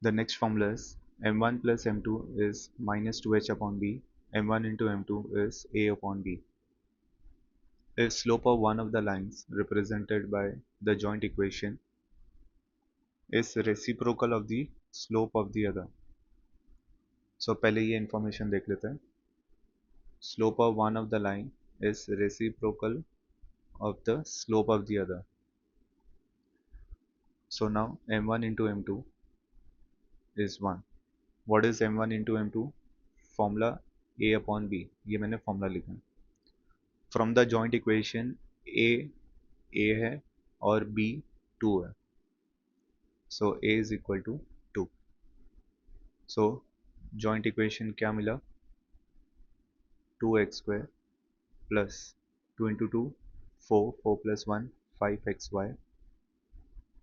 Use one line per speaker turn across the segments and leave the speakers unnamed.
The next formula is m1 plus m2 is minus 2h upon b. m1 into m2 is a upon b. If slope of one of the lines represented by the joint equation is reciprocal of the slope of the other. So पहले ये information देख लेते हैं. Slope of one of the line is reciprocal of the slope of the other. So now m1 into m2 is 1. What is m1 into m2? Formula a upon b. ये मैंने formula लिखा है. From the joint equation a है और b 2 है. So a is equal to 2. So joint equation क्या मिला? 2x square plus 2 into 2 4, 4 plus 1 5xy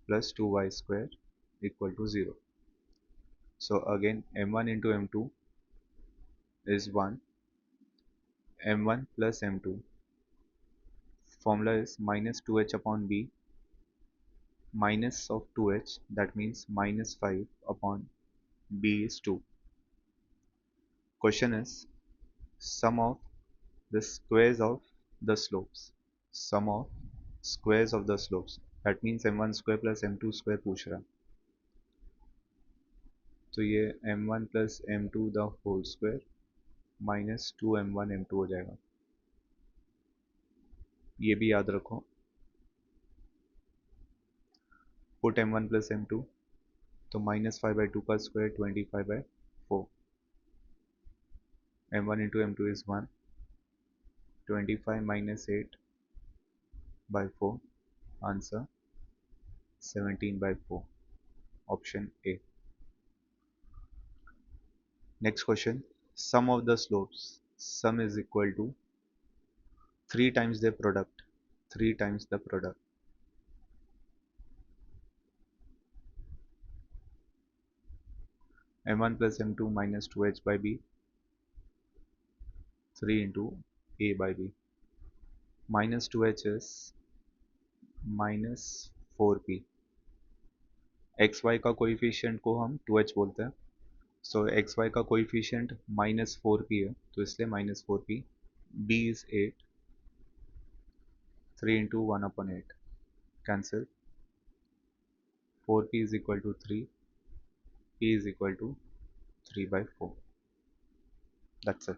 plus 2y square equal to 0. So again m1 into m2 is 1. m1 plus m2 formula is minus 2h upon b, minus of 2h, that means minus 5 upon b is 2. Question is sum of the squares of the slopes. Sum of squares of the slopes, that means m1 square plus m2 square पूछ रहा है. तो ये m1 plus m2 the whole square minus 2m1 m2 हो जाएगा. ये भी याद रखो. Put m1 plus m2, तो minus 5 by 2 का square 25 by 4. m1 into m2 is 1. 25 minus 8 by 4. Answer 17 by 4. Option A. Next question. Sum of the slopes. Sum is equal to 3 times the product. 3 times the product. m1 plus m2 minus 2h by b. 3 into a by b. Minus 2h is minus 4p. xy का coefficient को हम 2h बोलते हैं. सो xy का coefficient minus 4p है, तो इसलिए minus 4p. b is 8. 3 into 1 upon 8 cancel. 4p is equal to 3. p is equal to 3 by 4. That's it.